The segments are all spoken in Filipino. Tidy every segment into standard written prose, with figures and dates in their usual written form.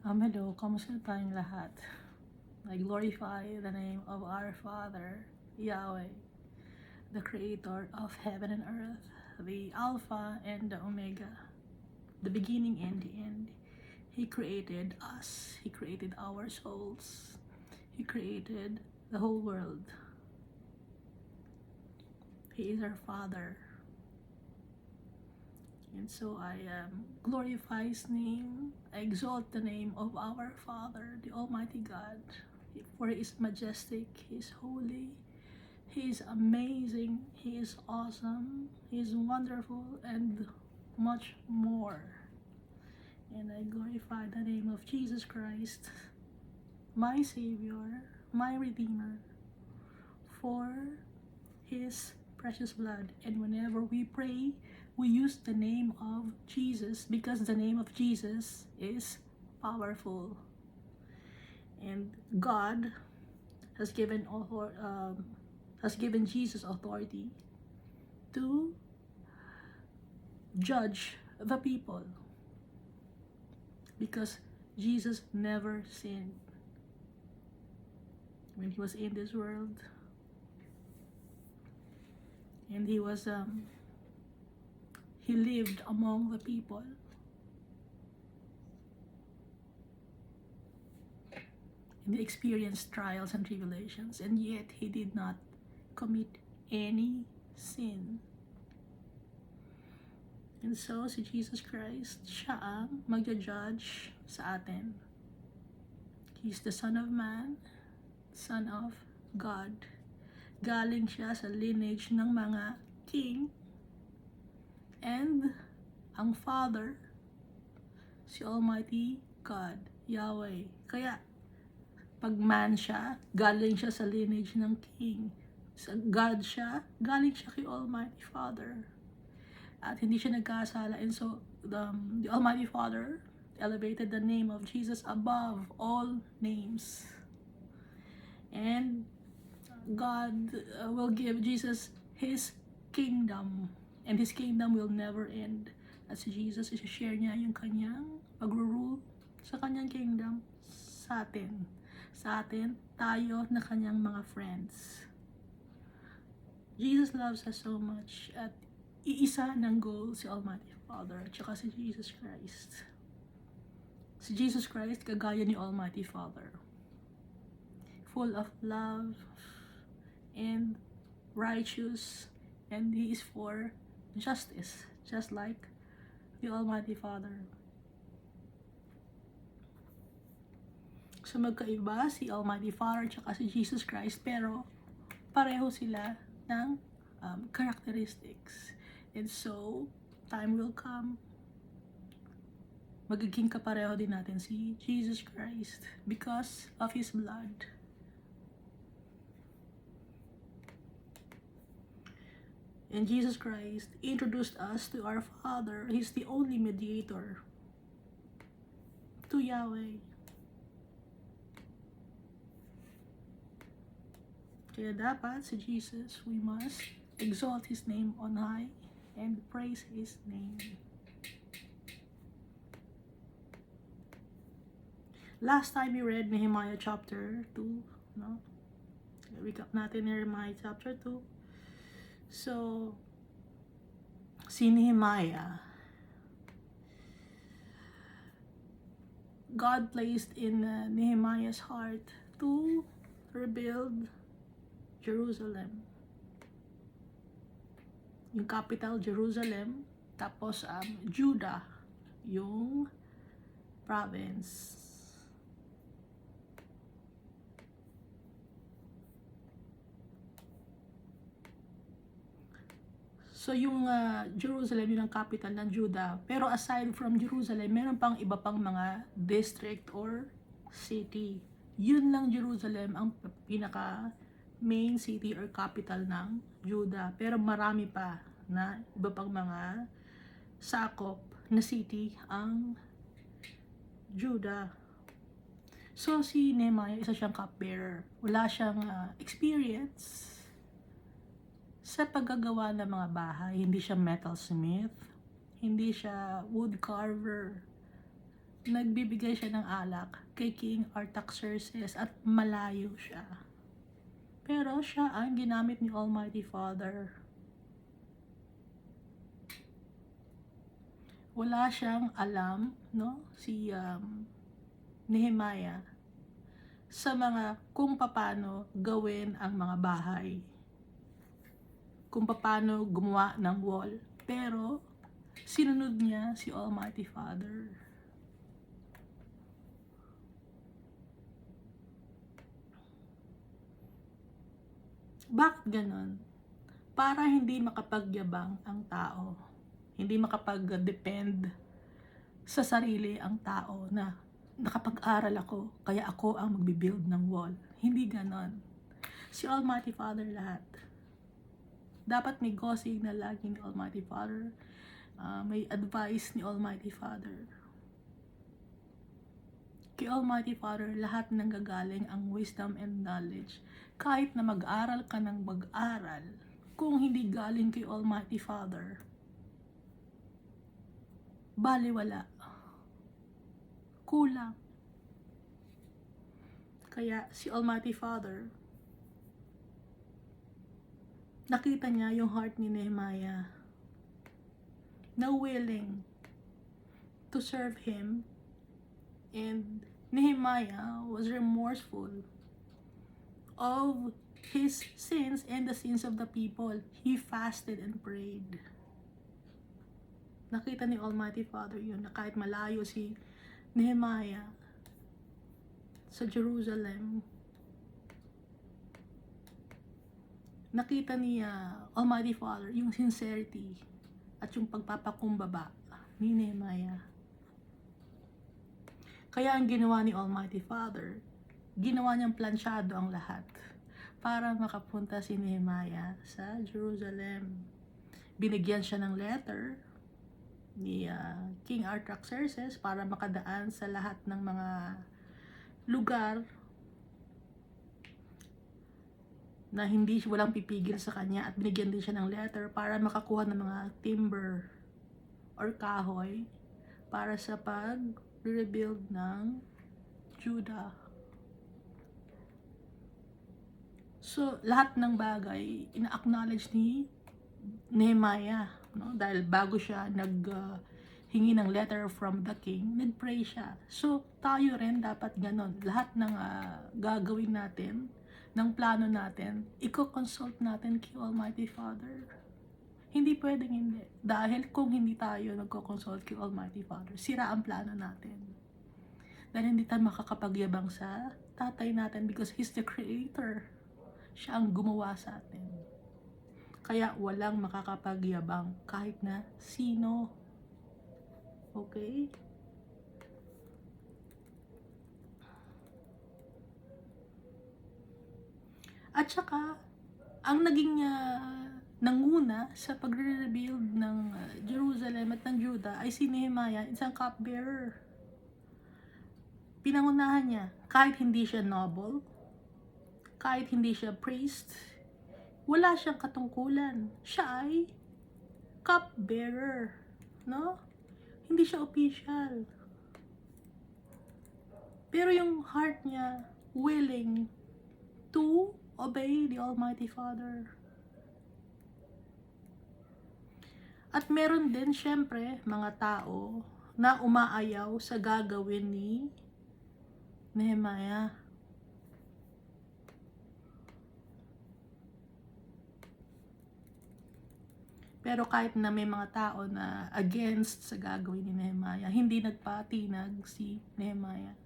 Hello, kamusta tayong lahat? I glorify the name of our Father, Yahweh, the Creator of heaven and earth, the Alpha and the Omega, the beginning and the end. He created us, He created our souls, He created the whole world. He is our Father. And so I glorify His name. I exalt the name of our Father, the Almighty God. For He is majestic, He is holy, He is amazing, He is awesome, He is wonderful, and much more. And I glorify the name of Jesus Christ, my Savior, my Redeemer, for His precious blood. And whenever we pray, we use the name of Jesus because the name of Jesus is powerful. And God has given Jesus authority to judge the people because Jesus never sinned when He was in this world. And He lived among the people. And He experienced trials and tribulations, and yet He did not commit any sin. And so, si Jesus Christ, siya ang magja-judge sa atin. He's the Son of Man, Son of God. Galing siya sa lineage ng mga king. And ang Father, si Almighty God, Yahweh. Kaya, pag man siya, galing siya sa lineage ng king. Sa God siya, galing siya kay Almighty Father. At hindi siya nagkasala. And so, the Almighty Father elevated the name of Jesus above all names. And God will give Jesus His kingdom. And His kingdom will never end. At si Jesus, isi-share niya yung kanyang pag-rule sa kanyang kingdom sa atin. Sa atin, tayo na kanyang mga friends. Jesus loves us so much at iisa ng goal si Almighty Father at saka si Jesus Christ. Si Jesus Christ kagaya ni Almighty Father. Full of love and righteous, and He is for justice, just like the Almighty Father. So magkaiba si Almighty Father at si Jesus Christ, pero pareho sila ng characteristics. And so, time will come, magiging kapareho din natin si Jesus Christ because of His blood. And Jesus Christ introduced us to our Father. He's the only mediator to Yahweh. Kaya dapat si Jesus, we must exalt His name on high and praise His name. Last time we read Nehemiah chapter 2, no? Recap natin Nehemiah chapter 2. So, si Nehemiah, God placed in Nehemiah's heart to rebuild Jerusalem. Yung capital, Jerusalem, tapos Judah, yung province. So yung Jerusalem, yun ang capital ng Judah. Pero aside from Jerusalem, meron pang iba pang mga district or city. Yun lang Jerusalem ang pinaka main city or capital ng Judah. Pero marami pa na iba pang mga sakop na city ang Judah. So si Nehemiah, isa siyang cupbearer. Wala siyang experience sa paggagawa ng mga bahay. Hindi siya metalsmith, hindi siya wood carver, nagbibigay siya ng alak kay King Artaxerxes at malayo siya. Pero siya ang ginamit ni Almighty Father. Wala siyang alam, no? Si Nehemiah sa kung paano gawin ang mga bahay. Kung paano gumawa ng wall. Pero sinunod niya si Almighty Father. Bakit ganon? Para hindi makapagyabang ang tao. Hindi makapag-depend sa sarili ang tao na nakapag-aral ako, kaya ako ang magbibuild ng wall. Hindi ganon. Si Almighty Father lahat. Dapat may gosing na lagi ni Almighty Father. May advice ni Almighty Father. Kay Almighty Father, lahat ng gagaling ang wisdom and knowledge. Kahit na mag-aral ka ng mag-aral, kung hindi galing kay Almighty Father, baliwala. Kulang. Kaya si Almighty Father, nakita niya yung heart ni Nehemiah na willing to serve him, and Nehemiah was remorseful of his sins and the sins of the people. He fasted and prayed. Nakita ni Almighty Father yun, na kahit malayo si Nehemiah sa Jerusalem, nakita niya Almighty Father yung sincerity at yung pagpapakumbaba ni Nehemiah. Kaya ang ginawa ni Almighty Father, ginawa niyang plansyado ang lahat para makapunta si Nehemiah sa Jerusalem. Binigyan siya ng letter ni King Artaxerxes para makadaan sa lahat ng mga lugar na walang pipigil sa kanya, at binigyan din siya ng letter para makakuha ng mga timber or kahoy para sa pag-rebuild ng Judah. So, lahat ng bagay ina-acknowledge ni Nehemiah, no? Dahil bago siya hingi ng letter from the king, nag-pray siya. So, tayo rin dapat ganon. Lahat ng gagawin natin, ng plano natin, i-consult natin kay Almighty Father. Hindi pwedeng hindi. Dahil kung hindi tayo nagko-consult kay Almighty Father, sira ang plano natin. Dahil hindi tayo makakapagyabang sa tatay natin because He's the Creator. Siya ang gumawa sa atin. Kaya walang makakapagyabang kahit na sino. Okay? At saka, ang naging nanguna sa pagre-rebuild ng Jerusalem at ng Judah ay si Nehemiah, isang cupbearer. Pinangunahan niya, kahit hindi siya noble, kahit hindi siya priest, wala siyang katungkulan. Siya ay cupbearer, no? Hindi siya official. Pero yung heart niya willing to obey the Almighty Father. At meron din syempre mga tao na umaayaw sa gagawin ni Nehemiah. Pero kahit na may mga tao na against sa gagawin ni Nehemiah, hindi nagpatinag si Nehemiah.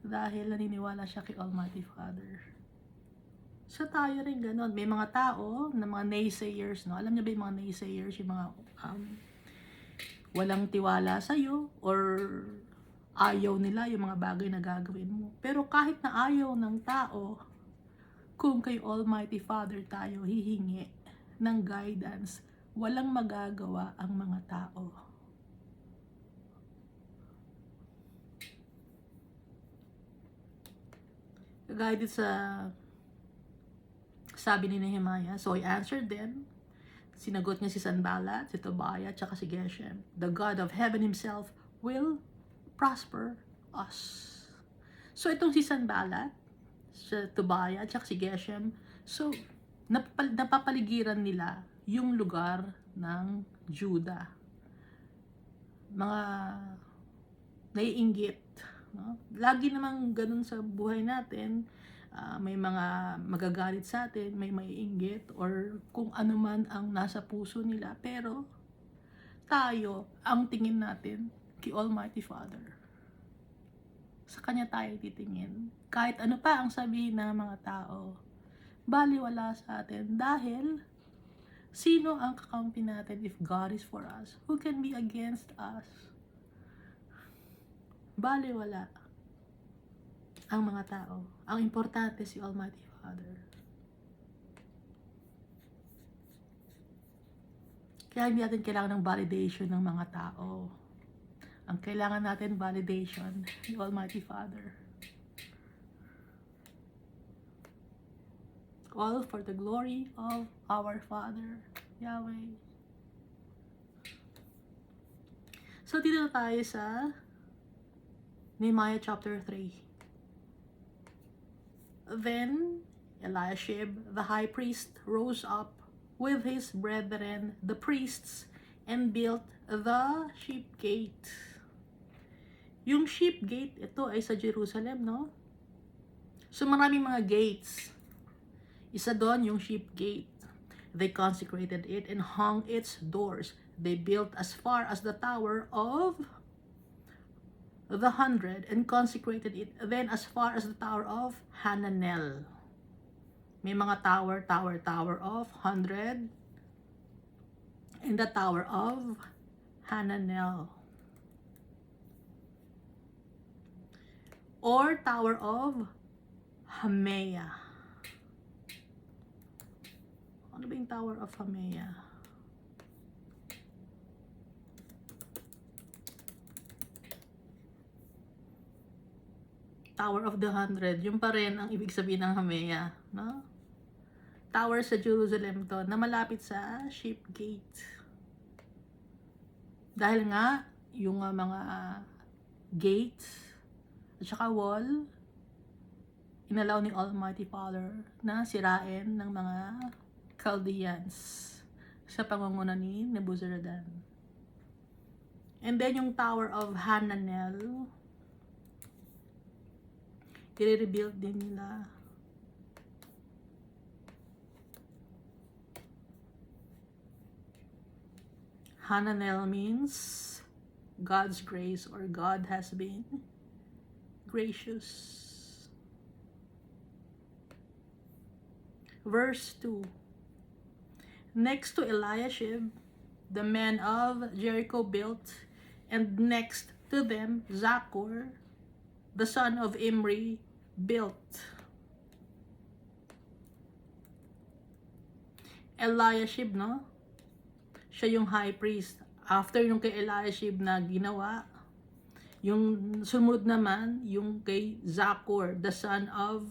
Dahil naniniwala siya kay Almighty Father. So tayo rin ganon. May mga tao na mga naysayers, no? Alam niyo ba yung mga naysayers, yung mga walang tiwala sa'yo or ayaw nila yung mga bagay na gagawin mo. Pero kahit na ayaw ng tao, kung kay Almighty Father tayo hihingi ng guidance, walang magagawa ang mga tao. Guided sa sabi ni Nehemiah, so I answered them. Sinagot niya si Sanballat, si Tobiah, at si Geshem. The God of heaven himself will prosper us. So, itong si Sanballat, si Tobiah, at si Geshem, so, napapaligiran nila yung lugar ng Judah. Mga naiinggit. No? Lagi namang ganun sa buhay natin. May mga magagalit sa atin, may maiinggit, or kung ano man ang nasa puso nila. Pero, tayo, ang tingin natin kay Almighty Father. Sa Kanya tayo titingin. Kahit ano pa ang sabihin ng mga tao, baliwala sa atin. Dahil, sino ang kakampi natin if God is for us? Who can be against us? Baliwala ang mga tao. Ang importante si Almighty Father. Kaya hindi natin kailangan ng validation ng mga tao. Ang kailangan natin validation ni Almighty Father. All for the glory of our Father, Yahweh. So, dito tayo sa Nehemiah chapter 3. Then, Eliashib, the high priest, rose up with his brethren, the priests, and built the sheep gate. Yung sheep gate, ito ay sa Jerusalem, no? So, maraming mga gates. Isa doon yung sheep gate. They consecrated it and hung its doors. They built as far as the Tower of the 100 and consecrated it then as far as the Tower of Hananel. May mga tower of 100 and the Tower of Hananel. Or Tower of Hamea. Ano ba yung Tower of Hamea? Tower of the 100. Yung pa rin ang ibig sabihin ng Hamea. No? Tower sa Jerusalem to na malapit sa Sheep Gate. Dahil nga, yung mga gates at saka wall, inalaw ni Almighty Father na sirain ng mga Chaldeans sa pangunguna ni Nebuzaradan. And then yung Tower of Hananel, i-rebuild din nila. Hananel means God's grace, or God has been gracious. Verse 2. Next to Eliashib, the men of Jericho built, and next to them Zaccur, the son of Imri, built. Eliashib, no? Siya yung high priest. After yung kay Eliashib na ginawa, yung sumunod naman, yung kay Zaccur, the son of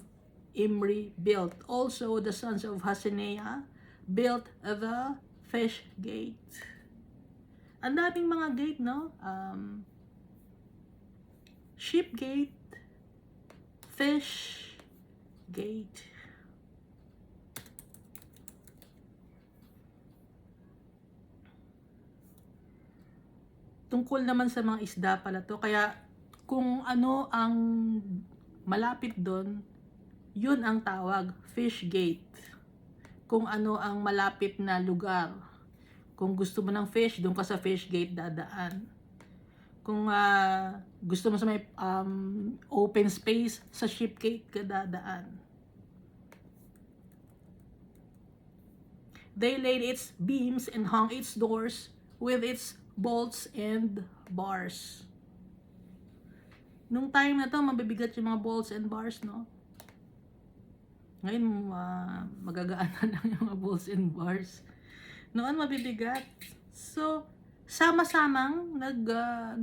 Imri, built. Also, the sons of Hassenaah built the fish gate. Ang daming mga gate, no? Sheep gate, fish gate. Tungkol naman sa mga isda pala to. Kaya kung ano ang malapit doon, yun ang tawag, fish gate. Kung ano ang malapit na lugar. Kung gusto mo ng fish, doon ka sa fish gate dadaan. Kung gusto mo sa may open space, sa sheep gate ka dadaan. They laid its beams and hung its doors with its bolts and bars. Nung time na to, mabibigat yung mga bolts and bars, no? Ngayon, magagaan na lang yung mga bolts and bars. Noon, mabibigat. So, sama-samang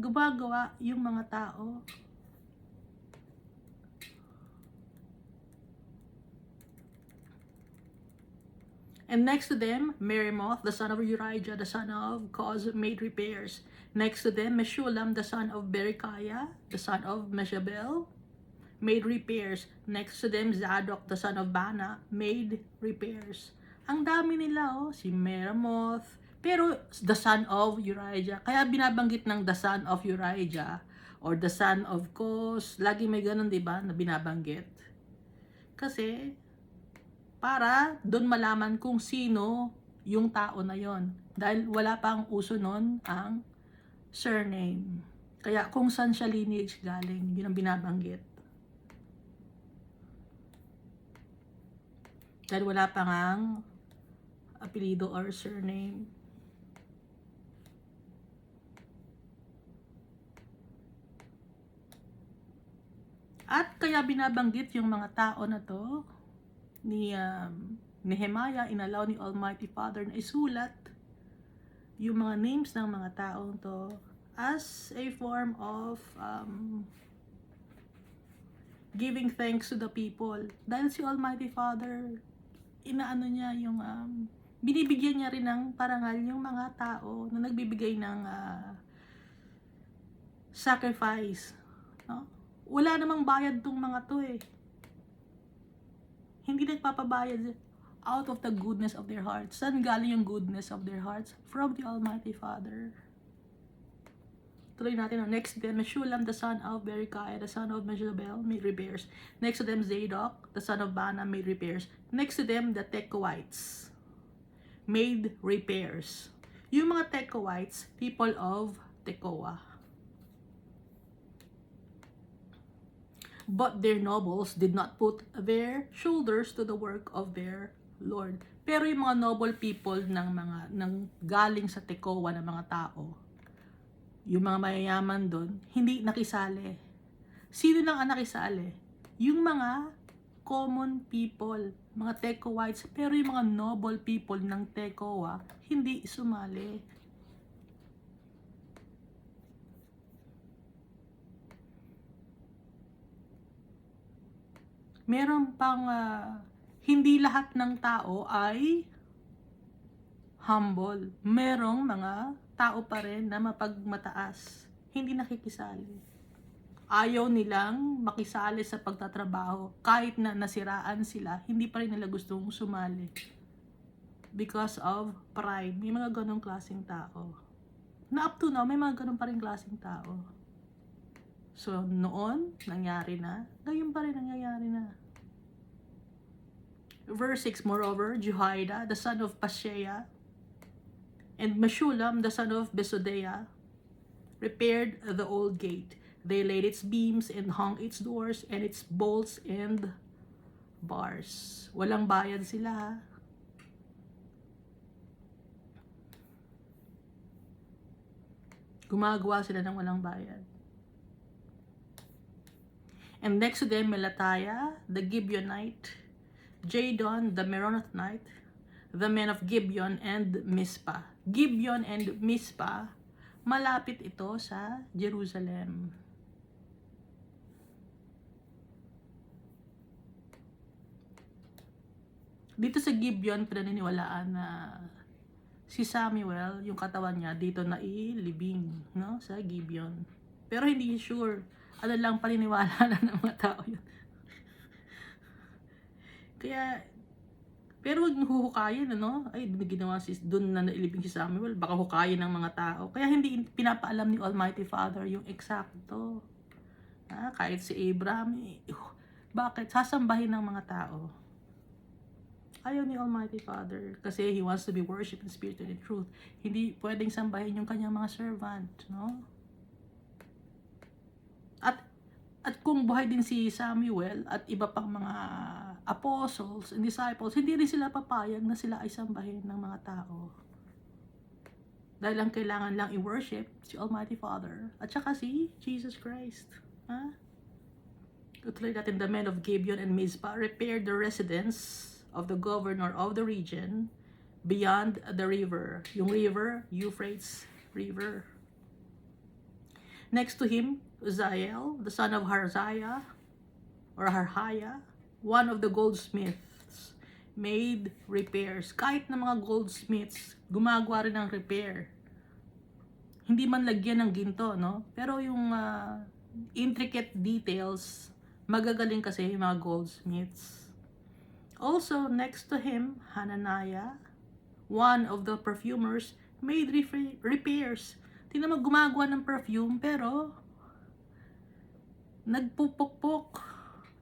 gumagawa yung mga tao. And next to them, Meremoth, the son of Urijah, the son of Koz, made repairs. Next to them, Meshulam, the son of Berechiah, the son of Meshabel, made repairs. Next to them, Zadok, the son of Bana, made repairs. Ang dami nila, oh. Si Meremoth, pero the son of Urijah. Kaya binabanggit ng the son of Urijah or the son of Kos. Lagi may ganun, di ba, na binabanggit. Kasi, para doon malaman kung sino yung tao na yon. Dahil wala pang uso nun ang surname. Kaya kung saan siya lineage galing, yun ang binabanggit. Dahil wala pa ngang apelido or surname. At kaya binabanggit yung mga tao na to ni Nehemiah, inalaw ni Almighty Father na isulat yung mga names ng mga taong to as a form of giving thanks to the people. Dahil si Almighty Father, inaano niya yung binibigyan niya rin ng parangal yung mga tao na nagbibigay ng sacrifice, no? Wala namang bayad tong mga to eh. Hindi nagpapabayad, out of the goodness of their hearts. Saan galing yung goodness of their hearts? From the Almighty Father. Tuloy natin ang next to them, Meshulam, the son of Berechiah, the son of Meshabel, made repairs. Next to them, Zadok, the son of Bana, made repairs. Next to them, the Tekoites made repairs. Yung mga Tekoites, people of Tekoa. But their nobles did not put their shoulders to the work of their Lord. Pero yung mga noble people ng galing sa Tekoa ng mga tao, yung mga mayayaman doon, hindi nakisali. Sino lang ang nakisali? Yung mga common people, mga Tekoites, pero yung mga noble people ng Tekoa, hindi sumali. Meron pang hindi lahat ng tao ay humble. Merong mga tao pa rin na mapagmataas, hindi nakikisali. Ayaw nilang makisali sa pagtatrabaho. Kahit na nasiraan sila, hindi pa rin nila gustong sumali. Because of pride. May mga ganong klaseng tao. Na up to now, may mga ganong pa rin klaseng tao. So, noon, nangyari na. Ngayon pa rin nangyayari na. Verse 6, moreover, Jehoiada, the son of Paseah, and Meshulam, the son of Besodeah, repaired the old gate. They laid its beams and hung its doors and its bolts and bars. Walang bayad sila, ha? Gumagawa sila ng walang bayad. And next to them, Melatiah, the Gibeonite, Jadon, the Meronothite, the men of Gibeon and Mizpah. Gibeon and Mizpah, malapit ito sa Jerusalem. Dito sa Gibeon, pinaniniwalaan na si Samuel, yung katawan niya, dito na ilibing, no? Sa Gibeon. Pero hindi sure. Ano lang paniniwala na ng mga tao yun. Kaya, pero wag huhukayin, ano? Ay, ginawa doon na nailibing si Samuel, baka hukayin ng mga tao. Kaya hindi pinapaalam ni Almighty Father yung eksakto. Kahit si Abraham, bakit? Sasambahin ng mga tao. Ayaw ni Almighty Father kasi He wants to be worshipped in spirit and in truth. Hindi pwedeng sambahin yung kanyang mga servant, no? At kung buhay din si Samuel at iba pang mga apostles and disciples, hindi rin sila papayag na sila ay sambahin ng mga tao. Dahil ang kailangan lang i-worship si Almighty Father at saka si Jesus Christ. Tutuloy natin, the men of Gibeon and Mizpah repaired the residence of the governor of the region beyond the river. Yung river, Euphrates River. Next to him, Uzziel, the son of Harziah, or Harhiah, one of the goldsmiths, made repairs. Kahit na mga goldsmiths, gumagawa rin ng repair. hindi man lagyan ng ginto, no? Pero yung intricate details, magagaling kasi yung mga goldsmiths. Also, next to him, Hananiah, one of the perfumers, made repairs. Tingnan mo, gumagawa ng perfume, pero nagpupukpok,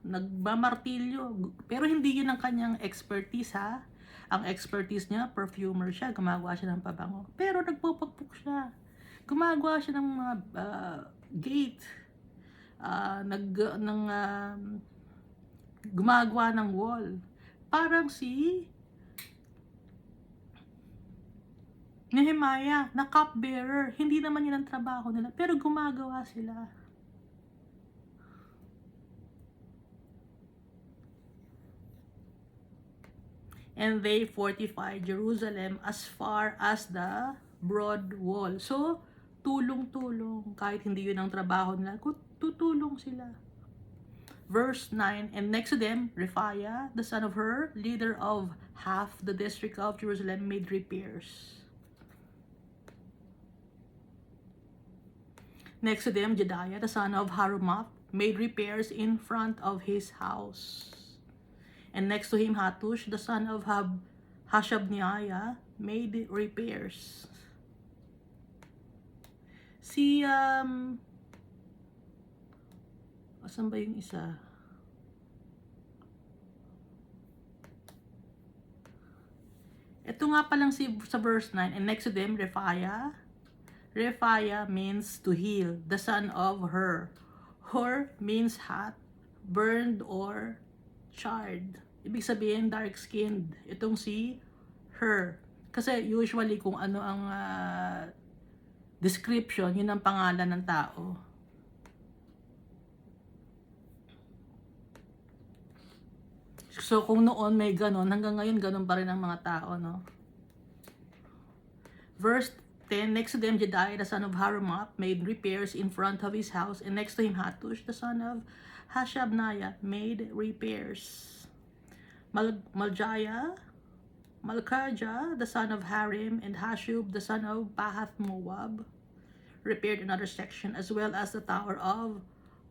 nagmamartilyo. Pero hindi yun ang kanyang expertise, ha? Ang expertise niya, perfumer siya, gumagawa siya ng pabango. Pero nagpupukpok siya. Gumagawa siya ng mga gate, gumagawa ng wall. Parang si Nehemiah na cupbearer. Hindi naman yun ang trabaho nila, pero gumagawa sila. And they fortified Jerusalem as far as the broad wall. So, tulong-tulong. Kahit hindi yun ang trabaho nila, tutulong sila. Verse 9, and next to them, Rephaiah, the son of Hur, leader of half the district of Jerusalem, made repairs. Next to them, Jedaiah, the son of Harumath, made repairs in front of his house. And next to him, Hattush, the son of Hashabniah, made repairs. Si, asan ba yung isa? Ito nga palang sa verse 9, and next to them, Rephaiah. Rephaiah means to heal, the son of Hur. Hur means hot, burned, or charred. Ibig sabihin, dark-skinned. Itong si Hur. Kasi usually kung ano ang description, yun ang pangalan ng tao. So kung noon may ganon, hanggang ngayon ganon pa rin ang mga tao, no? Verse 10, next to them, Jedaiah, the son of Harumath, made repairs in front of his house, and next to him, Hattush, the son of Hashabniah, made repairs. Malkijah, the son of Harim, and Hashub, the son of Pahath Moab, repaired another section, as well as the Tower of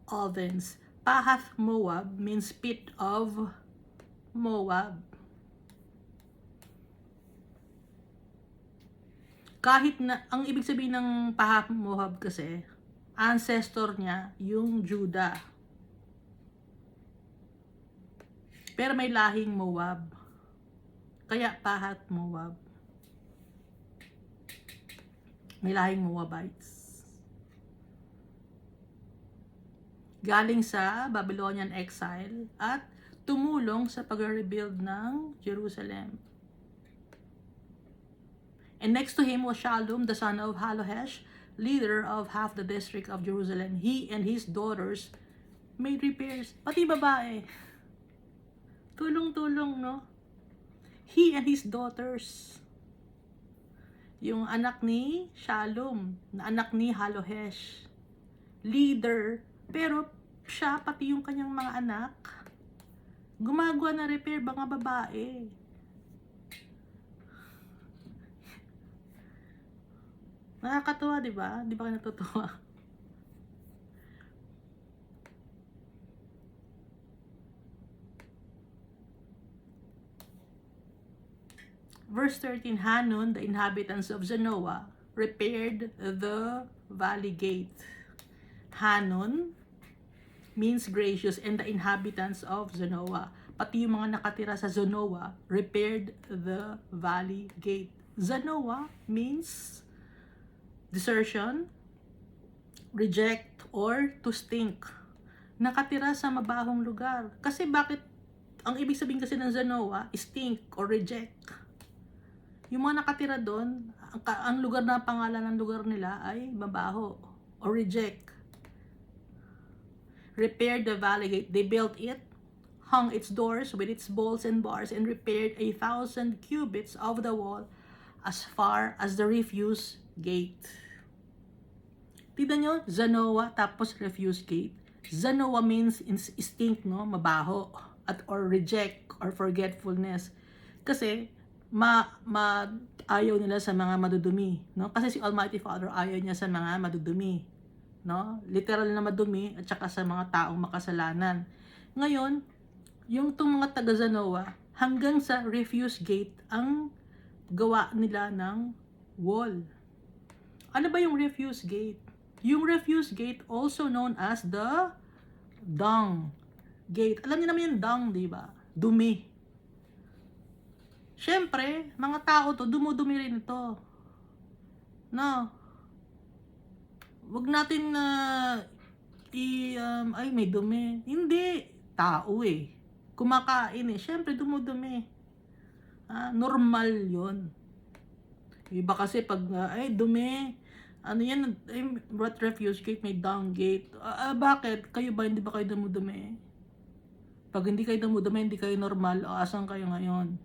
Ovens. Pahath Moab means pit of Moab. Kahit na, ang ibig sabihin ng Pahath Moab kasi, ancestor niya yung Judah. Pero may lahing Moab. Kaya Pahath Moab. May lahing Moabites. Galing sa Babylonian exile at tumulong sa pag-rebuild ng Jerusalem. And next to him was Shallum, the son of Halohesh, leader of half the district of Jerusalem. He and his daughters made repairs. Pati babae. Tulong-tulong, no? He and his daughters. Yung anak ni Shallum, na anak ni Halohesh. Leader. Pero siya, pati yung kanyang mga anak, gumagawa na repair, mga babae. Nakakatuwa, di ba? Di ba kayo natutuwa? Verse 13, Hanun, the inhabitants of Zanoah, repaired the valley gate. Hanun means gracious, and the inhabitants of Zanoah, pati yung mga nakatira sa Zanoah, repaired the valley gate. Zanoah means desertion, reject, or to stink. Nakatira sa mabahong lugar. Kasi bakit, ang ibig sabihin kasi ng Zanoah, stink or reject. Yung mga nakatira doon, ang lugar na pangalan ng lugar nila ay mabaho or reject. Repaired the valley gate. They built it, hung its doors with its bolts and bars, and repaired 1,000 cubits of the wall as far as the refuse gate. Tignan nyo, Zanoah tapos refuse gate. Zanoah means stink, no? Mabaho, at or reject or forgetfulness. Kasi ayaw nila sa mga madudumi, no? Kasi si Almighty Father ayaw niya sa mga madudumi, no? Literal na madumi at saka sa mga taong makasalanan. Ngayon, yung tong mga taga Zanoa, hanggang sa refuse gate ang gawa nila ng wall. Ano ba yung refuse gate? Yung refuse gate, also known as the dung gate. Alam niyo naman yung dung, di ba? Dumi. Siyempre, mga tao to, dumudumi rin ito. No? Wag natin na ay may dumi. Hindi. Tao eh. Kumakain eh. Siyempre, dumudumi. Normal yon. Iba kasi pag, ay dumi, ano yan, what refuse gate, may dung gate. Bakit? Kayo ba, hindi ba kayo dumudumi? Pag hindi kayo dumudumi, hindi kayo normal, asan kayo ngayon?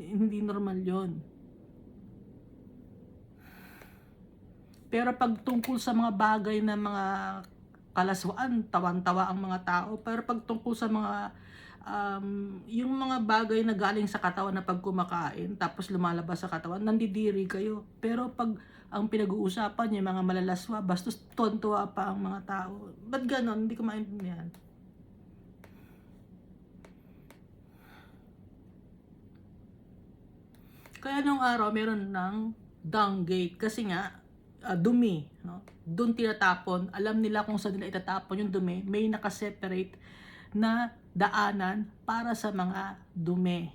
Hindi normal yon. Pero pag tungkol sa mga bagay na mga kalaswaan, tawan-tawa ang mga tao. Pero pag tungkol sa mga yung mga bagay na galing sa katawan na pag kumakain tapos lumalabas sa katawan, nandidiri kayo. Pero pag ang pinag-uusapan yung mga malalaswa, bastos tontuwa pa ang mga tao. Ba't ganon? Hindi ko maintindihan. Kaya nung araw meron ng dung gate kasi nga dumi, no? Doon tinatapon, alam nila kung saan nila itatapon yung dumi, may nakaseparate na daanan para sa mga dumi.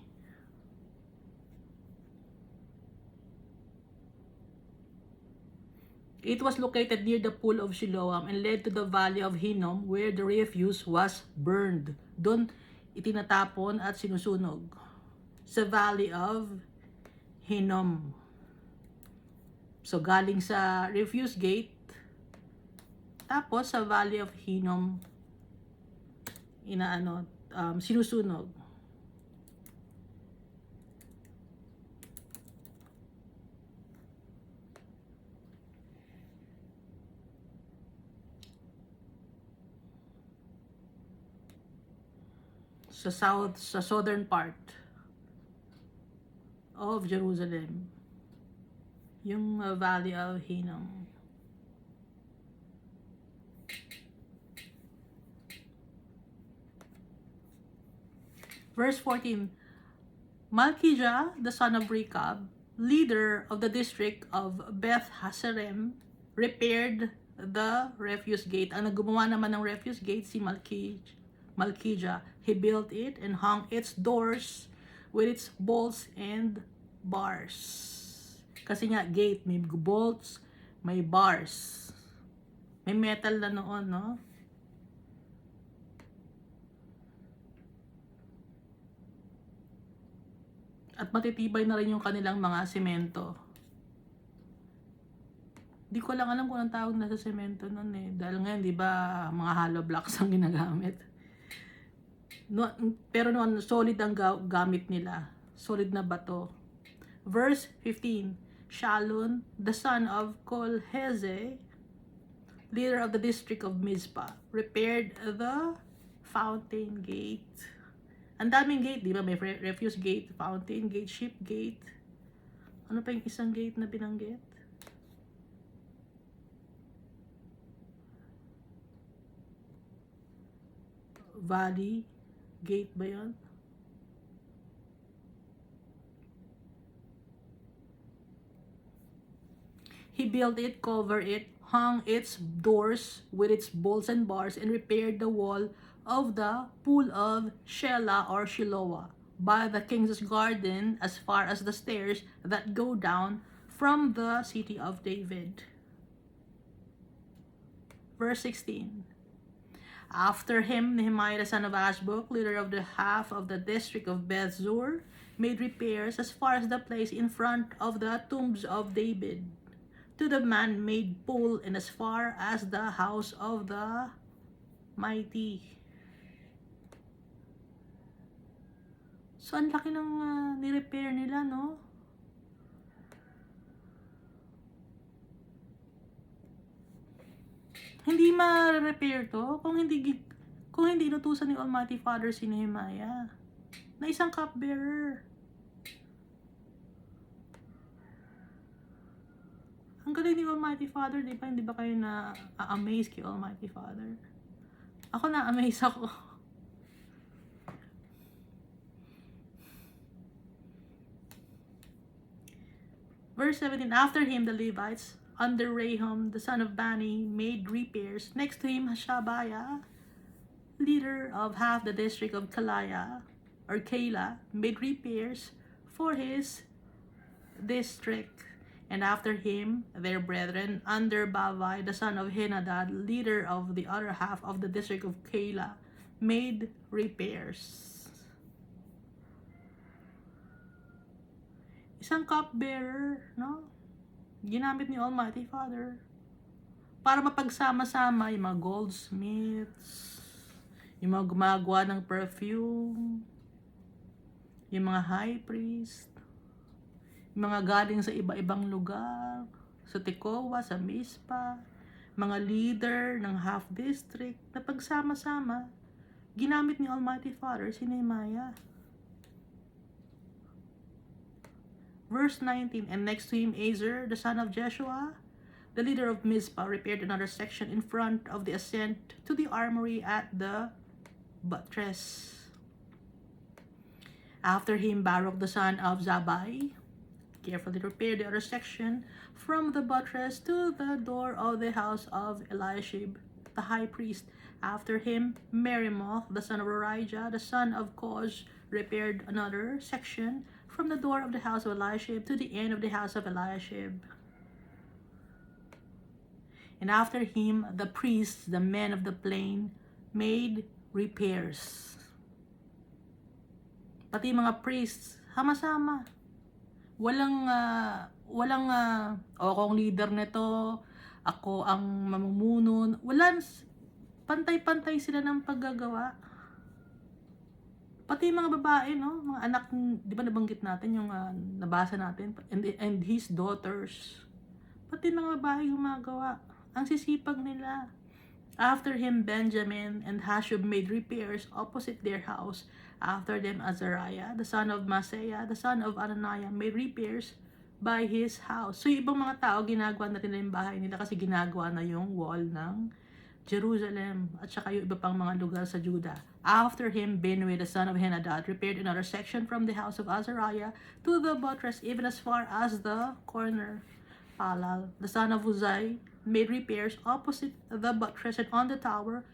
It was located near the pool of Siloam and led to the valley of Hinnom where the refuse was burned. Doon itinatapon at sinusunog sa valley of Hinnom. So galing sa refuse gate, tapos sa valley of Hinnom sinusunog. Sa southern part of Jerusalem, yung valley of Hinnom. Verse 14, Malchijah, the son of Rechab, leader of the district of Beth Haserem, repaired the refuse gate. Ang naggumawa naman ng refuse gate si Malchijah. He built it and hung its doors with its bolts and bars. Kasi nga gate, may bolts, may bars. May metal na noon, no? At matitibay na rin yung kanilang mga semento. Di ko lang alam kung anong tawag na sa semento noon eh. Dahil ngayon, di ba, mga hollow blocks ang ginagamit. No, pero noon, solid ang gamit nila. Solid na bato. Verse 15, Shalun, the son of Kolheze, leader of the district of Mizpah, repaired the fountain gate. Ang daming gate, di ba? May refuse gate, fountain gate, ship gate. Ano pa yung isang gate na binanggit? Valley gate ba yun? He built it, covered it, hung its doors with its bolts and bars, and repaired the wall of the pool of Shelah or Shiloah by the king's garden as far as the stairs that go down from the city of David. Verse 16. After him, Nehemiah the son of Ashbuk, leader of the half of the district of Beth Zur, made repairs as far as the place in front of the tombs of David, to the man-made pool, and as far as the house of the mighty. So, ang laki ng ni-repair nila, no? Hindi ma-repair to kung hindi inutusan ni Almighty Father si Nehemiah na isang cupbearer. Ang galing ni Almighty Father, di ba? Hindi ba kayo na-amaze kay Almighty Father? Ako na-amaze ako. Verse 17, after him the Levites, under Rahum, the son of Bani, made repairs. Next to him, Hashabiah, leader of half the district of Keilah, made repairs for his district. And after him, their brethren, under Bavai, the son of Henadad, leader of the other half of the district of Keilah, made repairs. Isang cupbearer, no? Ginamit ni Almighty Father para mapagsama-sama yung mga goldsmiths, yung mga gumagawa ng perfume, yung mga high priest, yung mga galing sa iba-ibang lugar, sa Tekoa, sa Mizpah, mga leader ng half district, na pagsama-sama, ginamit ni Almighty Father si Nehemiah. Verse 19, and next to him Ezer, the son of Jeshua, the leader of Mizpah, repaired another section in front of the ascent to the armory at the buttress. After him Baruch, the son of Zabbai, carefully repaired the other section from the buttress to the door of the house of Eliashib, the high priest. After him Merimoth, the son of Orijah, the son of Koz, repaired another section from the door of the house of Eliashib to the end of the house of Eliashib. And after him the priests, the men of the plain, made repairs. Pati mga priests, sama-sama. Walang akong leader nito, ako ang mamumuno. Pantay-pantay sila ng paggagawa. Pati mga babae, no? Mga anak, di ba nabanggit natin yung nabasa natin? And his daughters. Pati mga babae gumagawa. Ang sisipag nila. After him, Benjamin and Hashub made repairs opposite their house. After them, Azariah, the son of Maaseiah, the son of Ananiah, made repairs by his house. So, yung ibang mga tao, ginagawa na nila yung bahay nila kasi ginagawa na yung wall ng Jerusalem at saka yung iba pang mga lugar sa Judah. After him, Binui, the son of Henadad, repaired another section from the house of Azariah to the buttress, even as far as the corner. Palal, the son of Uzai, made repairs opposite the buttress and on the tower,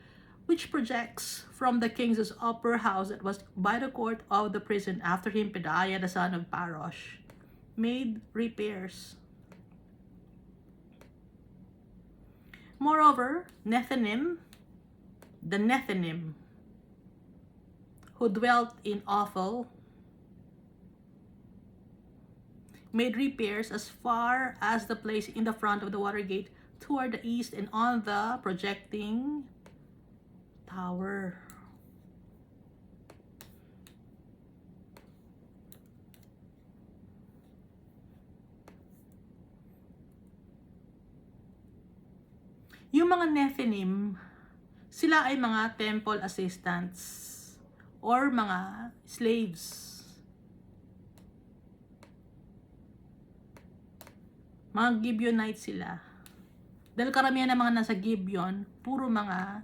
which projects from the king's upper house that was by the court of the prison. After him, Pedaiah, the son of Parosh, made repairs. Moreover, the Nethinim, who dwelt in Ophel, made repairs as far as the place in the front of the water gate toward the east and on the projecting tower. Yung mga Nethinim, sila ay mga temple assistants or mga slaves. Mga Gibeonites sila. Dahil karamihan ng mga nasa Gibeon, puro mga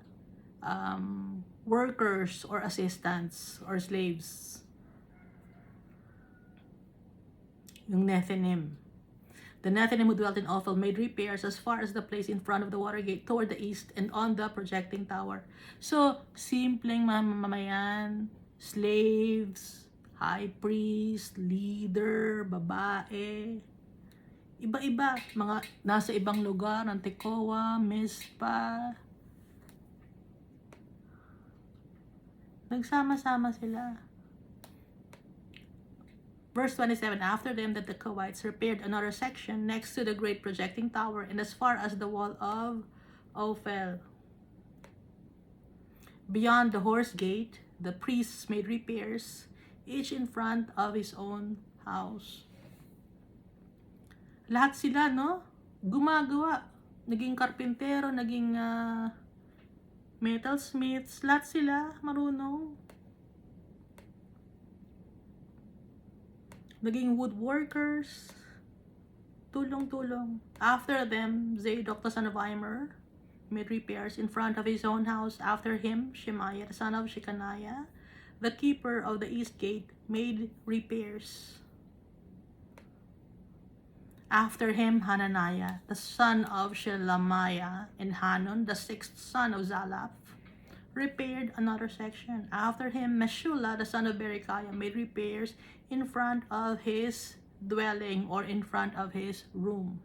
workers or assistants or slaves. Yung Nethinim. The Nethinim who dwelt in Ophel made repairs as far as the place in front of the water gate toward the east and on the projecting tower. So, simpleng mamamayan, slaves, high priest, leader, babae, iba-iba, mga nasa ibang lugar, ng Tekoa, Mizpah. Nagsama-sama sila. Verse 27, after them the Tekoites repaired another section next to the great projecting tower and as far as the wall of Ophel. Beyond the horse gate, the priests made repairs, each in front of his own house. Lahat sila, no? Gumagawa. Naging karpintero, naging metalsmiths, lahat sila marunong. Naging woodworkers. tulong-tulong. After them, Zadok the son of Immer made repairs in front of his own house. After him, Shemaiah the son of Shechaniah, the keeper of the east gate, made repairs. After him, Hananiah the son of Shelemiah, and Hanun the sixth son of Zalaph repaired another section. After him, Meshullah the son of Berechiah made repairs in front of his dwelling, or in front of his room.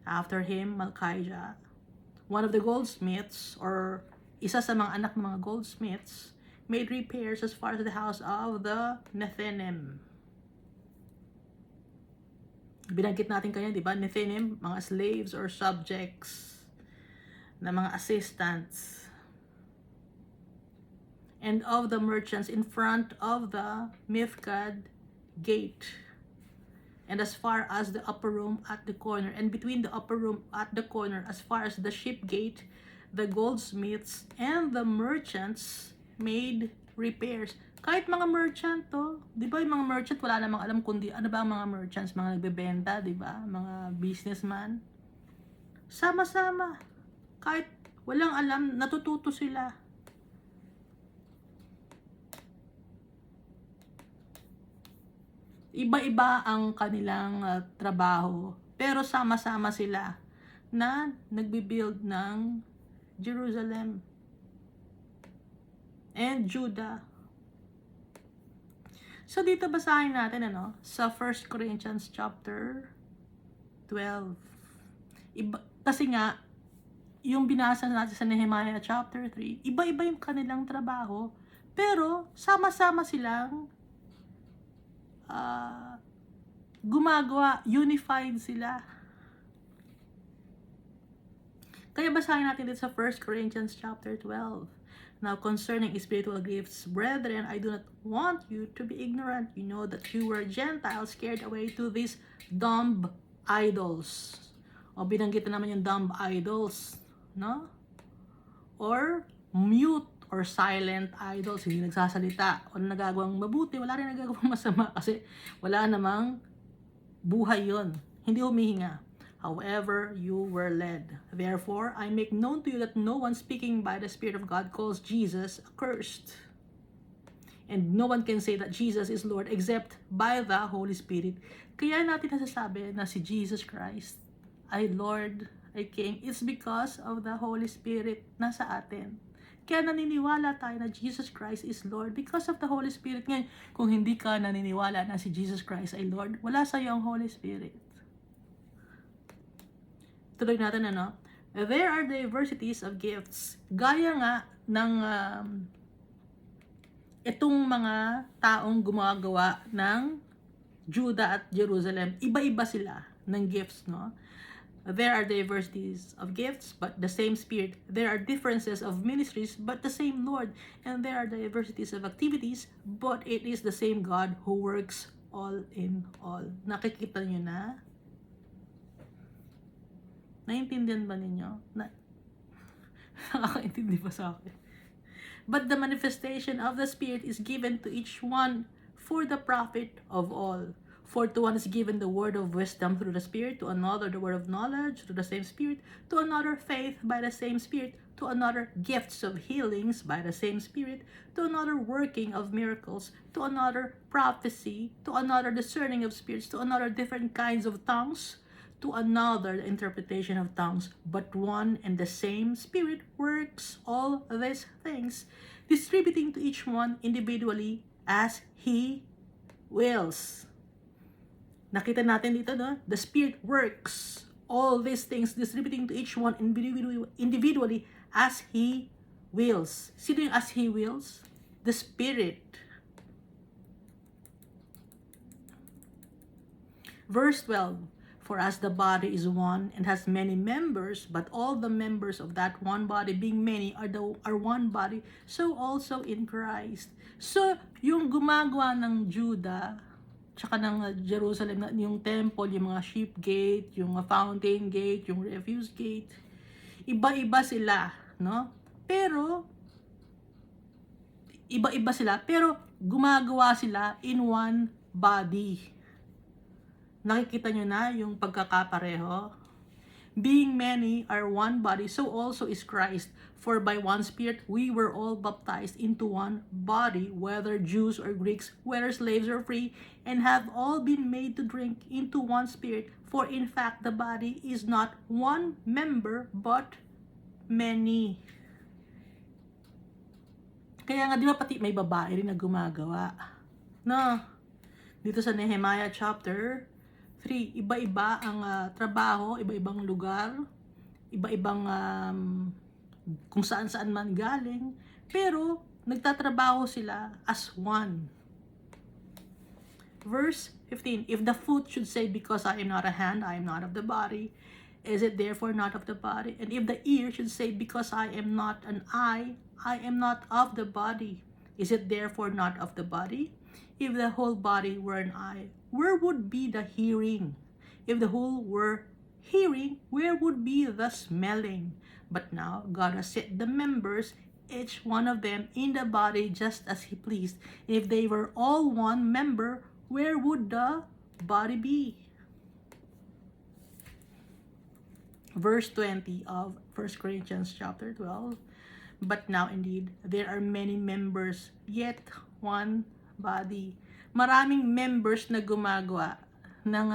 After him, Malchijah, one of the goldsmiths, or isa sa mga anak ng mga goldsmiths, made repairs as far as the house of the Nethinim. Binanggit natin kanya, di ba? Nethinim, mga slaves or subjects na mga assistants. And of the merchants in front of the Mifkad gate, and as far as the upper room at the corner, and between the upper room at the corner, as far as the ship gate, the goldsmiths and the merchants made repairs. Kahit mga merchant to, di ba yung mga merchant, wala namang alam kundi ano ba ang mga merchants, mga nagbebenta, di ba? Mga businessman. Sama-sama. Kahit walang alam, natututo sila. Iba-iba ang kanilang trabaho, pero sama-sama sila na nagbi-build ng Jerusalem and Judah. So dito basahin natin sa 1 Corinthians chapter 12. Kasi nga yung binasa natin sa Nehemiah chapter 3, iba-iba yung kanilang trabaho, pero sama-sama silang gumagawa, unified sila. Kaya basahin natin dito sa 1 Corinthians chapter 12. Now concerning spiritual gifts, brethren, I do not want you to be ignorant. You know that you were Gentiles carried away to these dumb idols. O binanggit na naman yung dumb idols, no? Or mute or silent idols, hindi nagsasalita, wala nagagawang mabuti, wala rin nagagawang masama kasi wala namang buhay yon, hindi humihinga. However, you were led. Therefore, I make known to you that no one speaking by the Spirit of God calls Jesus accursed. And no one can say that Jesus is Lord except by the Holy Spirit. Kaya natin nasasabi na si Jesus Christ ay Lord, ay King. It's because of the Holy Spirit nasa atin. Kaya naniniwala tayo na Jesus Christ is Lord because of the Holy Spirit. Ngayon, kung hindi ka naniniwala na si Jesus Christ ay Lord, wala sa iyo ang Holy Spirit. Tuloy natin there are diversities of gifts. Gaya nga ng itong mga taong gumagawa ng Judah at Jerusalem, iba-iba sila ng gifts, no? There are diversities of gifts, but the same Spirit. There are differences of ministries, but the same Lord. And there are diversities of activities, but it is the same God who works all in all. Nakikita nyo na? Naintindihan ba ninyo? Nakakaintindi ba sa akin? But the manifestation of the Spirit is given to each one for the profit of all. For to one is given the word of wisdom through the Spirit, to another the word of knowledge through the same Spirit, to another faith by the same Spirit, to another gifts of healings by the same Spirit, to another working of miracles, to another prophecy, to another discerning of spirits, to another different kinds of tongues, to another interpretation of tongues. But one and the same Spirit works all these things, distributing to each one individually as He wills. Nakita natin dito, no? The Spirit works all these things, distributing to each one individually as He wills. Sino yung as He wills? The Spirit. Verse 12. For as the body is one and has many members, but all the members of that one body, being many, are one body, so also in Christ. So, yung gumagawa ng Judah, tsaka ng Jerusalem, yung temple, yung mga sheep gate, yung fountain gate, yung refuse gate, iba-iba sila, no? Pero, iba-iba sila, pero gumagawa sila in one body. Nakikita nyo na yung pagkakapareho. Being many are one body, so also is Christ. For by one Spirit we were all baptized into one body, whether Jews or Greeks, whether slaves or free, and have all been made to drink into one Spirit. For in fact the body is not one member, but many. Kaya nga, di ba pati may babae rin na gumagawa? No? Dito sa Nehemiah chapter 3, iba-iba ang trabaho, iba-ibang lugar, iba-ibang kung saan-saan man galing, pero nagtatrabaho sila as one. Verse 15, if the foot should say, because I am not a hand, I am not of the body, is it therefore not of the body? And if the ear should say, because I am not an eye, I am not of the body, is it therefore not of the body? If the whole body were an eye, where would be the hearing? If the whole were hearing, where would be the smelling? But now God has set the members, each one of them, in the body just as He pleased. If they were all one member, where would the body be? Verse 20 of 1 Corinthians chapter 12. But now indeed, there are many members, yet one body. Maraming members na gumagawa ng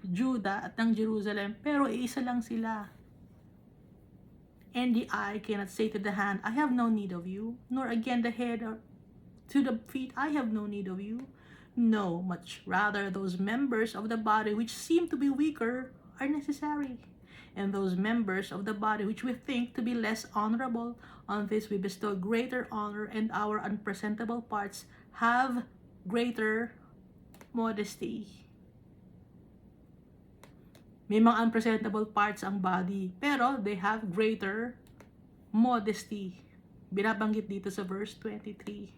Judah at ng Jerusalem, pero isa lang sila. And the eye cannot say to the hand, I have no need of you, nor again the head to the feet, I have no need of you. No, much rather those members of the body which seem to be weaker are necessary. And those members of the body which we think to be less honorable, on this we bestow greater honor, and our unpresentable parts have greater modesty. May mga unpresentable parts ang body, pero they have greater modesty. Binabanggit dito sa verse 23.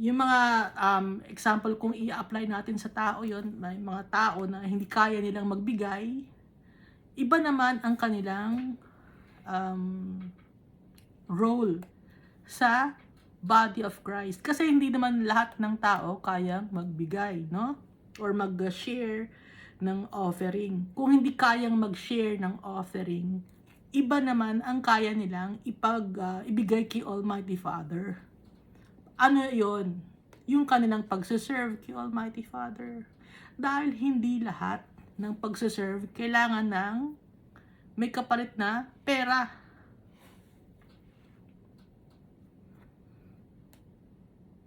Yung mga example, kung i-apply natin sa tao yon, may mga tao na hindi kaya nilang magbigay, iba naman ang kanilang role sa body of Christ. Kasi hindi naman lahat ng tao kayang magbigay, no? Or mag-share ng offering. Kung hindi kayang mag-share ng offering, iba naman ang kaya nilang ibigay kay Almighty Father. Ano yon? Yung kanilang pagsaserve kay Almighty Father. Dahil hindi lahat ng pagsaserve kailangan ng may kapalit na pera.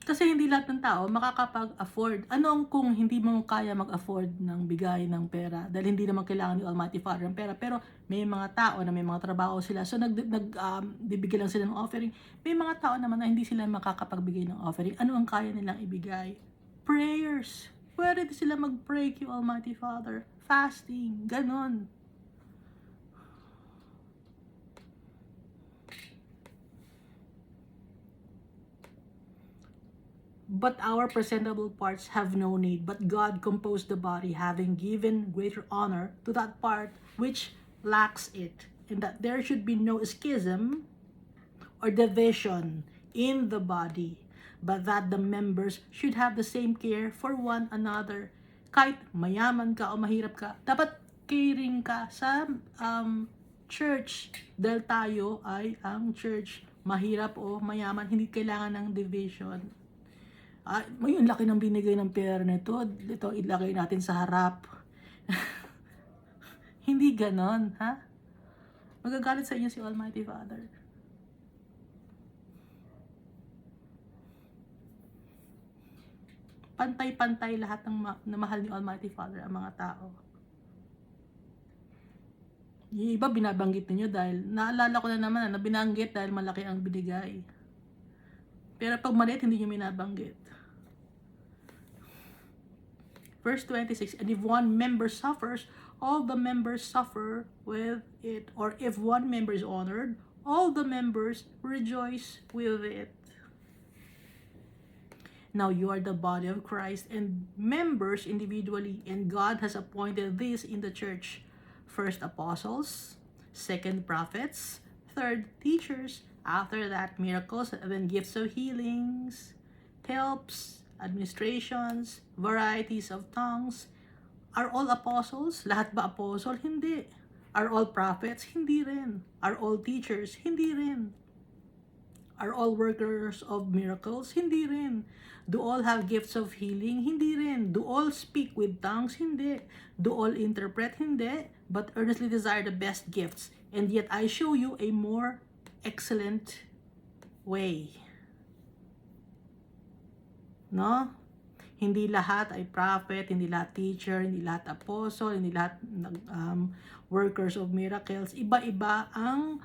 Kasi hindi lahat ng tao makakapag-afford. Ano kung hindi mo kaya mag-afford ng bigay ng pera? Dahil hindi naman kailangan ni Almighty Father ng pera. Pero may mga tao na may mga trabaho sila. So bibigyan lang sila ng offering. May mga tao naman na hindi sila makakapagbigay ng offering. Ano ang kaya nilang ibigay? Prayers. Pwede sila mag-pray kay Almighty Father. Fasting. Ganon. But our presentable parts have no need, but God composed the body, having given greater honor to that part which lacks it, and that there should be no schism or division in the body, but that the members should have the same care for one another. Kahit mayaman ka o mahirap ka, dapat caring ka sa church, dahil tayo ay ang church. Mahirap o mayaman, hindi kailangan ng division. May ang laki ng binigay ng pera nito. Ito, ilagay natin sa harap. Hindi ganon, ha? Magagalit sa inyo si Almighty Father. Pantay-pantay lahat ng na mahal ni Almighty Father ang mga tao. Yung iba binabanggit niyo dahil naalala ko na naman na binanggit dahil malaki ang binigay. Pero pag maliit, hindi niyo binabanggit. Verse 26, and if one member suffers, all the members suffer with it. Or if one member is honored, all the members rejoice with it. Now you are the body of Christ and members individually, and God has appointed these in the church. First apostles, second prophets, third teachers, after that miracles, and then gifts of healings, helps, administrations, varieties of tongues. Are all apostles? Lahat ba apostle? Hindi. Are all prophets? Hindi rin. Are all teachers? Hindi rin. Are all workers of miracles? Hindi rin. Do all have gifts of healing? Hindi rin. Do all speak with tongues? Hindi. Do all interpret? Hindi. But earnestly desire the best gifts. And yet I show you a more excellent way. No? Hindi lahat ay prophet, hindi lahat teacher, hindi lahat apostle, hindi lahat workers of miracles. Iba-iba ang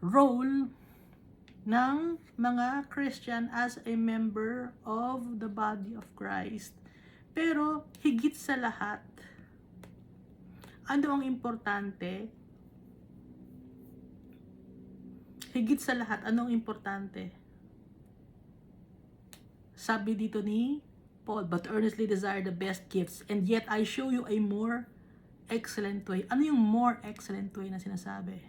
role ng mga Christian as a member of the body of Christ. Pero higit sa lahat, ano ang importante? Higit sa lahat, anong importante? Sabi dito ni Paul, but earnestly desire the best gifts, and yet I show you a more excellent way. Ano yung more excellent way na sinasabi?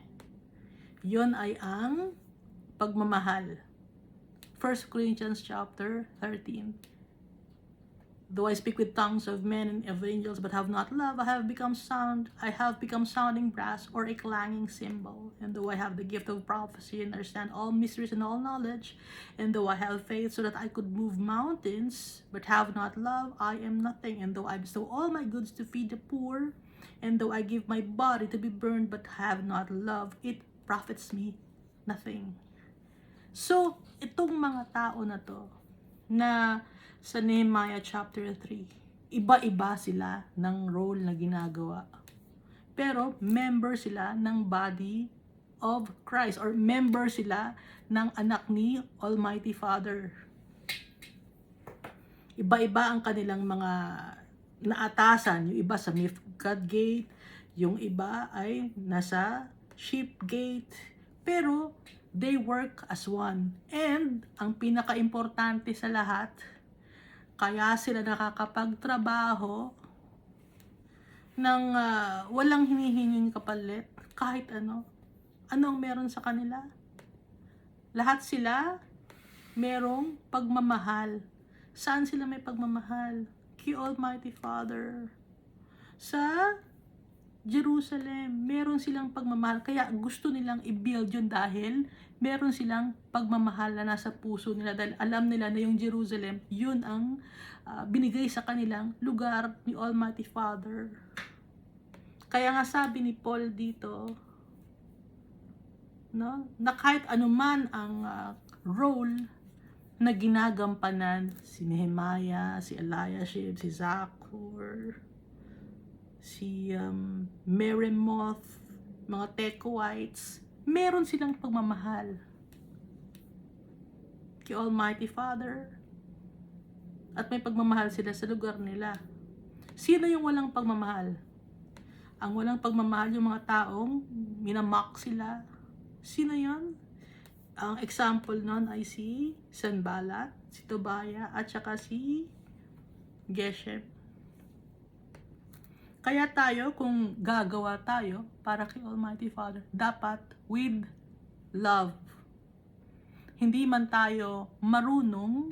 Yun ay ang pagmamahal. 1 Corinthians chapter 13. Though I speak with tongues of men and of angels, but have not love, I have become sounding brass or a clanging cymbal. And though I have the gift of prophecy and understand all mysteries and all knowledge, and though I have faith so that I could move mountains, but have not love, I am nothing. And though I bestow all my goods to feed the poor, and though I give my body to be burned, but have not love, it profits me nothing. So, itong mga tao na to, na sa Nehemiah chapter 3, iba-iba sila ng role na ginagawa. Pero member sila ng body of Christ, or member sila ng anak ni Almighty Father. Iba-iba ang kanilang mga naatasan. Yung iba sa God Gate, yung iba ay nasa Sheep Gate. Pero they work as one. And ang pinaka-importante sa lahat, kaya sila nakakapagtrabaho ng walang hinihinging kapalit, kahit ano. Ano ang meron sa kanila? Lahat sila merong pagmamahal. Saan sila may pagmamahal? Kay Almighty Father. Sa Jerusalem, meron silang pagmamahal. Kaya gusto nilang i-build yun dahil meron silang pagmamahal na nasa puso nila. Dahil alam nila na yung Jerusalem, yun ang binigay sa kanilang lugar ni Almighty Father. Kaya nga sabi ni Paul dito, no, na kahit anuman ang role na ginagampanan, si Nehemiah, si Eliashib, si Zaccur, si Meremoth, mga Tekoites, meron silang pagmamahal kay Almighty Father, at may pagmamahal sila sa lugar nila. Sino yung walang pagmamahal? Ang walang pagmamahal yung mga taong minamock sila. Sino yon? Ang example nun ay si Sanballat, si Tobiah, at saka si Geshem. Kaya tayo, kung gagawa tayo para kay Almighty Father, dapat with love. Hindi man tayo marunong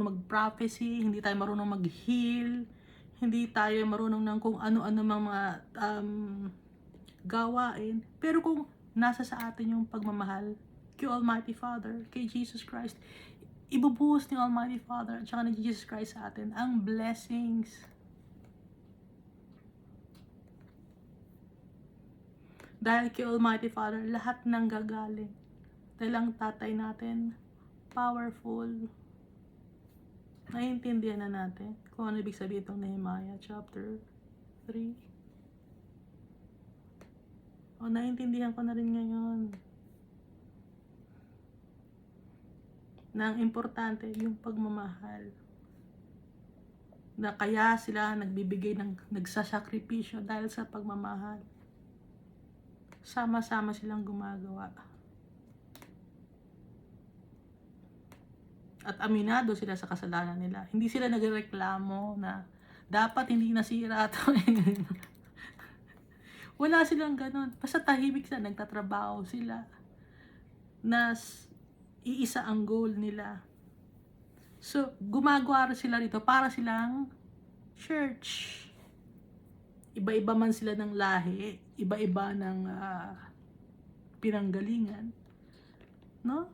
mag-prophecy, hindi tayo marunong mag-heal, hindi tayo marunong ng kung ano-ano mga gawain. Pero kung nasa sa atin yung pagmamahal kay Almighty Father, kay Jesus Christ, ibubuhos ni Almighty Father at saka ni Jesus Christ sa atin ang blessings. Dahil kay Almighty Father, lahat ng gagaling. Dahil ang tatay natin, powerful. Naiintindihan na natin kung ano ibig sabihin itong Nehemiah chapter 3. O, naiintindihan ko na rin ngayon na ang importante yung pagmamahal. Na kaya sila nagsasakripisyo dahil sa pagmamahal. Sama-sama silang gumagawa. At aminado sila sa kasalanan nila. Hindi sila nagreklamo na dapat hindi nasira ito. Wala silang ganun. Basta tahimik sila, nagtatrabaho sila. Na iisa ang goal nila. So, gumagawa sila rito para silang church. Iba-iba man sila ng lahi, iba-iba ng pinanggalingan, no?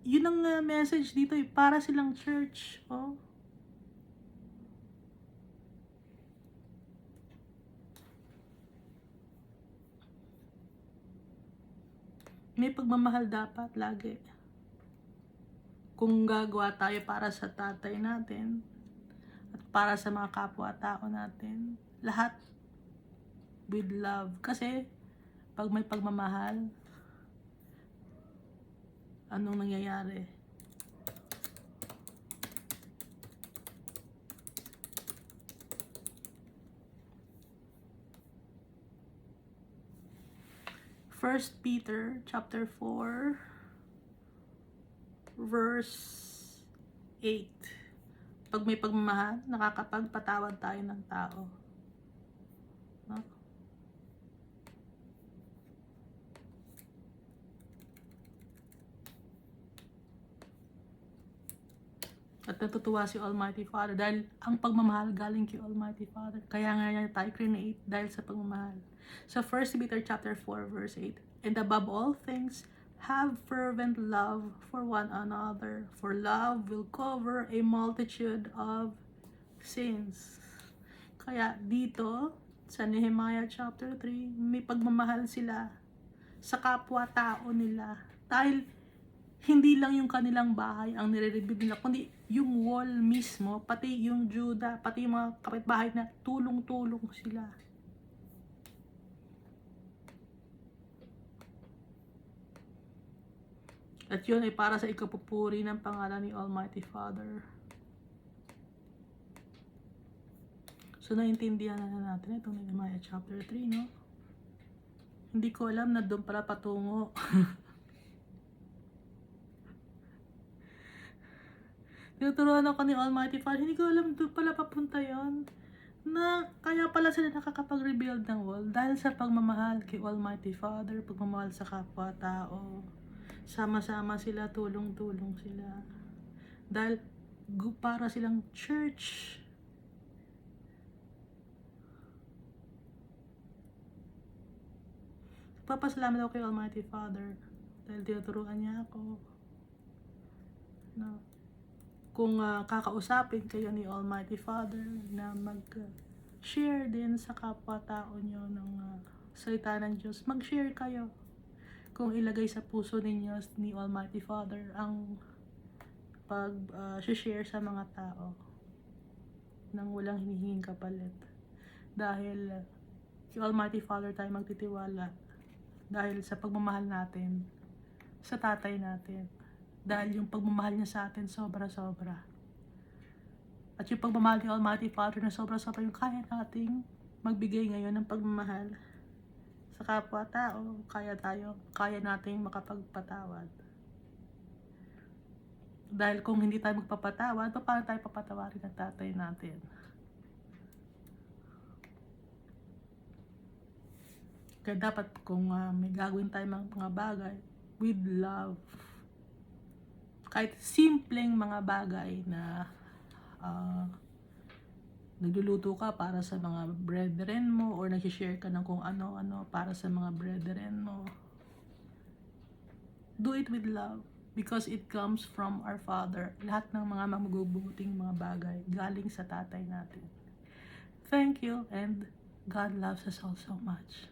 Yun ang message dito, para silang church, oh. May pagmamahal dapat lagi. Kung gagawa tayo para sa tatay natin at para sa mga kapwa-tao natin, lahat with love. Kasi pag may pagmamahal, anong nangyayari? First Peter chapter 4 verse 8. Pag may pagmamahal, nakakapagpatawad tayo ng tao. No? At natutuwa si Almighty Father dahil ang pagmamahal galing kay Almighty Father. Kaya nga niya tayo create dahil sa pagmamahal. So 1 Peter chapter 4 verse 8. And above all things, have fervent love for one another, for love will cover a multitude of sins. Kaya dito sa Nehemiah chapter 3, may pagmamahal sila sa kapwa-tao nila. Dahil hindi lang yung kanilang bahay ang nire-review nila, kundi yung wall mismo, pati yung Judah, pati yung mga kapitbahay na tulong-tulong sila. At yun ay para sa ikapupuri ng pangalan ni Almighty Father. So, naintindihan na natin itong Nehemiah chapter 3, no? Hindi ko alam na doon pala patungo. Tinuturuan ako ni Almighty Father, hindi ko alam doon pala papunta yon. Na kaya pala sila nakakapag-rebuild ng wall dahil sa pagmamahal kay Almighty Father, pagmamahal sa kapwa-tao. Sama-sama sila, tulong-tulong sila. Dahil para silang church. Papasalamat ako kay Almighty Father dahil tinuturuan niya ako. No. Kung kakausapin kayo ni Almighty Father na mag-share din sa kapwa-tao nyo ng salita ng Diyos, mag-share kayo. Kung ilagay sa puso ninyo ni Almighty Father ang pag-share sa mga tao nang walang hinihinging kapalit. Dahil kay Almighty Father tayo magtitiwala dahil sa pagmamahal natin sa tatay natin. Dahil yung pagmamahal niya sa atin sobra-sobra. At yung pagmamahal ni Almighty Father na sobra-sobra yung kaya nating magbigay ngayon ng pagmamahal sa kapwa-tao, kaya nating makapagpatawad. Dahil kung hindi tayo magpapatawad, paano tayo papatawarin ng tatay natin? Kaya dapat kung may gagawin tayo mga bagay with love, kahit simpleng mga bagay na nagluluto ka para sa mga brethren mo or nag-share ka ng kung ano-ano para sa mga brethren mo, do it with love because it comes from our Father. Lahat ng mga magubuting mga bagay galing sa tatay natin. Thank you, and God loves us all so much.